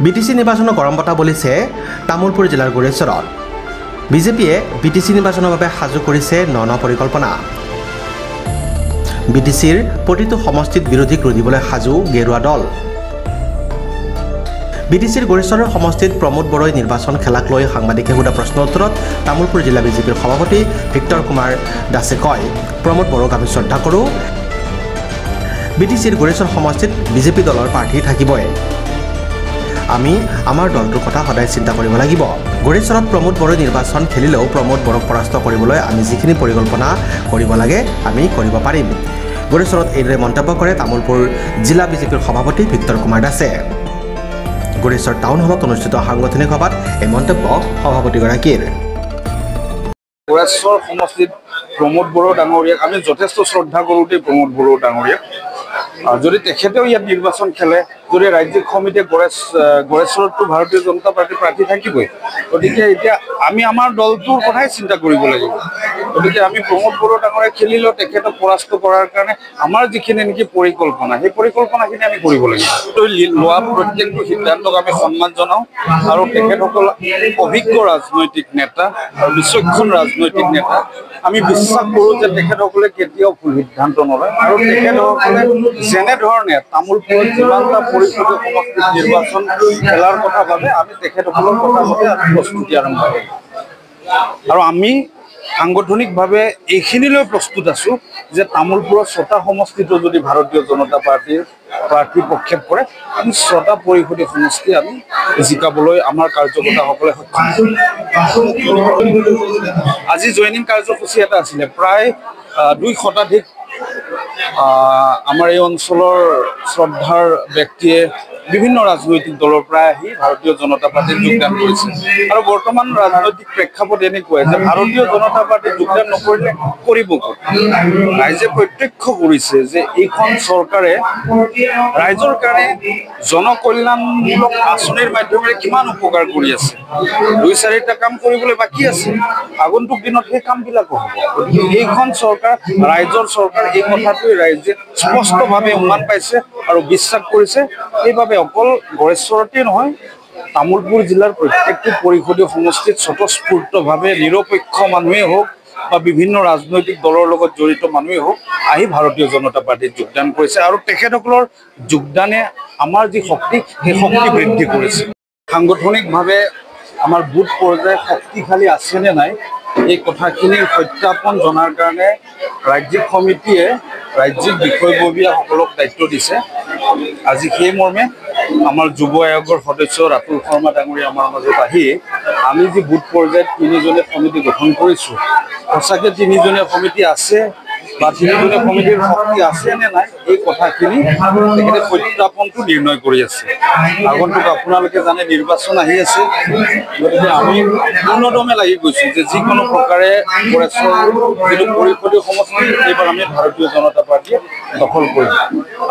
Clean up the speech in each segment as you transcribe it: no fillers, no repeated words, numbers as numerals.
BTC নিৰ্বাচনৰ গৰম বতাহ বলিছে তামুলপুৰ জিলাৰ গোৰেশ্বৰত। বিজেপিয়ে বিটিসি নিৰ্বাচনৰ বাবে সাজু কৰিছে ন পৰিকল্পনা। বিটিসিৰ প্ৰতিটো সমষ্টিত বিৰোধীক ৰুধিবলৈ সাজু গেৰুৱা দল। বিটিসিৰ গোৰেশ্বৰৰ সমষ্টিত প্ৰমোদ বড়োই নিৰ্বাচন খেলাক লৈ সাংবাদিকে সোধা প্ৰশ্নৰ উত্তৰত তামুলপুৰ জিলা বিজেপিৰ সভাপতি ভিক্টৰ কুমাৰ দাসে কয়, প্ৰমোদ বড়োক আমি শ্ৰদ্ধা কৰোঁ। বিটিসিৰ গোৰেশ্বৰ সমষ্টিত বিজেপি দলৰ প্ৰাৰ্থী থাকিবই। আমি আমাৰ দলটোৰ কথা সদায় চিন্তা কৰিব লাগিব। গোৰেশ্বৰত প্ৰমোদ বড়োই নিৰ্বাচন খেলিলেও প্ৰমোদ বড়োক পৰাস্ত কৰিবলৈ আমি যিখিনি পৰিকল্পনা কৰিব লাগে আমি কৰিব পাৰিম। গোৰেশ্বৰত এইদৰে মন্তব্য কৰে তামুলপুৰ জিলা বিজেপিৰ সভাপতি ভিক্টৰ কুমাৰ দাসে। গোৰেশ্বৰ টাউন হলত অনুষ্ঠিত সাংগঠনিক সভাত এই মন্তব্য সভাপতিগৰাকীৰ। গোৰেশ্বৰ সমষ্টিত প্ৰমোদ বড়ো ডাঙৰীয়াক আমি যথেষ্ট শ্ৰদ্ধা কৰোঁ। প্ৰমোদ বড়ো ডাঙৰীয়াক যদি তেখেতেও ইয়াত নিৰ্বাচন খেলে, যদি ৰাজ্যিক সমিতিয়ে গোৰেশ্বৰতো ভাৰতীয় জনতা পাৰ্টীৰ প্ৰাৰ্থী থাকিবই, গতিকে এতিয়া আমি আমাৰ দলটোৰ কথাই চিন্তা কৰিব লাগিব। গতিকে আমি প্ৰমোদ বড়ো ডাঙৰীয়াক খেলিলেও তেখেতক পৰাস্ত কৰাৰ কাৰণে আমাৰ যিখিনি নেকি পৰিকল্পনা, সেই পৰিকল্পনাখিনি আমি কৰিব লাগিব। লোৱা প্ৰত্যেকটো সিদ্ধান্তক আমি সন্মান জনাওঁ আৰু তেখেতসকল অভিজ্ঞ ৰাজনৈতিক নেতা আৰু বিচক্ষণ ৰাজনৈতিক নেতা। আমি বিশ্বাস কৰোঁ যে তেখেতসকলে কেতিয়াও ভুল সিদ্ধান্ত নলয় আৰু তেখেতসকলে যেনেধৰণে তামোলপুৰত যিমানটা পৰিষদীয় সমষ্টিত নিৰ্বাচন খেলাৰ কথা ভাবে, আমি তেখেতসকলৰ কথা মতে আমি প্ৰস্তুতি আৰম্ভ কৰিম আৰু আমি সাংগঠনিকভাৱে এইখিনিলৈ প্ৰস্তুত আছোঁ যে তামোলপুৰৰ 6টা সমষ্টিতো যদি ভাৰতীয় জনতা পাৰ্টীৰ প্ৰাৰ্থী প্ৰক্ষেপ কৰে, আমি 6টা পৰিষদীয় সমষ্টি আমি জিকাবলৈ আমাৰ কাৰ্যকৰ্তাসকলে সক্ষম। আজি জইনিং কাৰ্যসূচী এটা আছিলে, প্ৰায় 2 শতাধিক আমাৰ এই অঞ্চলৰ শ্ৰদ্ধাৰ ব্যক্তিয়ে বিভিন্ন ৰাজনৈতিক দলৰ পৰা আহি ভাৰতীয় জনতা পাৰ্টীত যোগদান কৰিছে আৰু বৰ্তমান ৰাজনৈতিক প্ৰেক্ষাপট এনেকুৱাই যে ভাৰতীয় জনতা পাৰ্টীত যোগদান নকৰিলে কৰিব ক'ত। ৰাইজে প্ৰত্যক্ষ কৰিছে যে এইখন চৰকাৰে ৰাইজৰ কাৰণে জনকল্যাণমূলক আঁচনিৰ মাধ্যমেৰে কিমান উপকাৰ কৰি আছে। 2-4টা কাম কৰিবলৈ বাকী আছে, আগন্তুক দিনত সেই কামবিলাকো হ'ব। গতিকে এইখন চৰকাৰ ৰাইজৰ চৰকাৰ, এই কথাটোৱে ৰাইজে স্পষ্টভাৱে উমান পাইছে আৰু বিশ্বাস কৰিছে। সেইবাবে অকল গোৰেশ্বৰতে নহয়, তামোলপুৰ জিলাৰ প্ৰত্যেকটো পৰিষদীয় সমষ্টিত স্বতঃস্ফূৰ্তভাৱে নিৰপেক্ষ মানুহেই হওক বা বিভিন্ন ৰাজনৈতিক দলৰ লগত জড়িত মানুহেই হওক আহি ভাৰতীয় জনতা পাৰ্টীত যোগদান কৰিছে আৰু তেখেতসকলৰ যোগদানে আমাৰ যি শক্তি, সেই শক্তি বৃদ্ধি কৰিছে। সাংগঠনিকভাৱে আমাৰ বুথ পৰ্যায় শক্তিশালী আছে নে নাই, এই কথাখিনিৰ সত্যাপন জনাৰ কাৰণে ৰাজ্যিক সমিতিয়ে ৰাজ্যিক বিষয়ববীয়াসকলক দায়িত্ব দিছে। আজি সেই মৰ্মে আমাৰ যুৱ আয়োগৰ সদস্য ৰাতুল শৰ্মা ডাঙৰীয়া আমাৰ মাজত আহি আমি যি বুথ পৰ্যায়ত 3জনীয়া সমিতি গঠন কৰিছোঁ, সঁচাকৈ 3জনীয়া সমিতি আছে বা 3জনীয়া সমিতিৰ শক্তি আছে নে নাই, এই কথাখিনি তেখেতে সত্যাপনটো নিৰ্ণয় কৰি আছে। আগন্তুক আপোনালোকে জানে নিৰ্বাচন আহি আছে, গতিকে আমি পূৰ্ণদমে লাগি গৈছোঁ যে যিকোনো প্ৰকাৰে গোৰেশ্বৰ যিটো পৰিষদীয় সমষ্টি এইবাৰ আমি ভাৰতীয় জনতা পাৰ্টীয়ে দখল কৰিম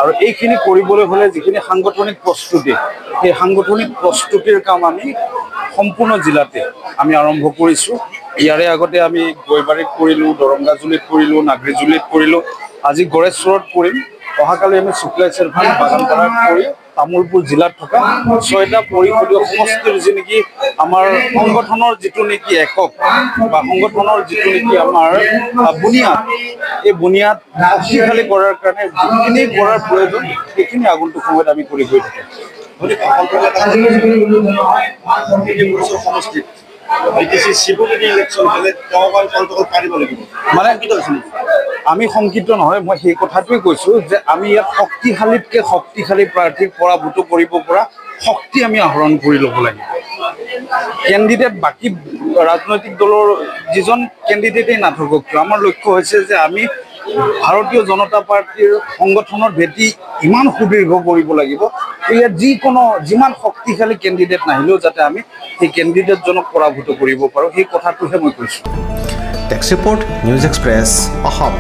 আৰু এইখিনি কৰিবলৈ হ'লে যিখিনি সাংগঠনিক প্ৰস্তুতি, সেই সাংগঠনিক প্ৰস্তুতিৰ কাম আমি সম্পূৰ্ণ জিলাতে আমি আৰম্ভ কৰিছোঁ। ইয়াৰে আগতে আমি গৈবাৰীত কৰিলোঁ, দৰংগাজুলিত কৰিলোঁ, নাগ্ৰীজুলিত কৰিলোঁ, আজি গোৰেশ্বৰত কৰিম। অহাকালি আমি শুক্লাই চেৰভান বাগানপাৰাত কৰি তামোলপুৰ জিলাত থকা 6টা পৰিষদীয় সমষ্টিৰ যি নেকি আমাৰ সংগঠনৰ যিটো নেকি একক বা সংগঠনৰ যিটো নেকি আমাৰ বুনিয়াদ, এই বুনিয়াদ শক্তিশালী কৰাৰ কাৰণে যিখিনি কৰাৰ প্ৰয়োজন সেইখিনি আগন্তুক সময়ত আমি কৰি গৈ থাকিম। সমষ্টিত মানে আমি শংকিত নহয়, মই সেই কথাটোৱে কৈছোঁ যে আমি ইয়াত শক্তিশালীতকৈ শক্তিশালী প্ৰাৰ্থীক পৰাভূত কৰিব পৰা শক্তি আমি আহৰণ কৰি ল'ব লাগিব। কেণ্ডিডেট বাকী ৰাজনৈতিক দলৰ যিজন কেণ্ডিডেটেই নাথাকক কিয়, আমাৰ লক্ষ্য হৈছে যে আমি ভাৰতীয় জনতা পাৰ্টীৰ সংগঠনৰ ভেটি ইমান সুদীৰ্ঘ কৰিব লাগিব, ইয়াত যিমান শক্তিশালী কেণ্ডিডেট নাহিলেও যাতে আমি সেই কেণ্ডিডেটজনক পৰাভূত কৰিব পাৰোঁ, সেই কথাটোহে মই কৈছোঁ। Text report, news express, Assam.